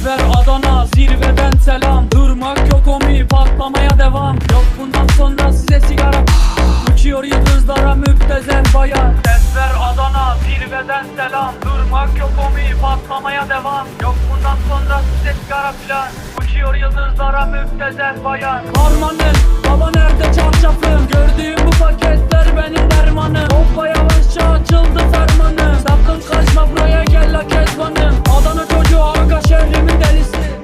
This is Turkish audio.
Ses ver Adana, zirveden selam. Durmak yok omi, patlamaya devam. Yok bundan sonra size sigara. Uçuyor yıldızlara müptezel bayan. Ses ver Adana, zirveden selam. Durmak yok omi, patlamaya devam. Yok bundan sonra size sigara filan. Uçuyor yıldızlara müptezel bayan. Harmanın, baba nerede çarşafım? Gördüğüm bu paketler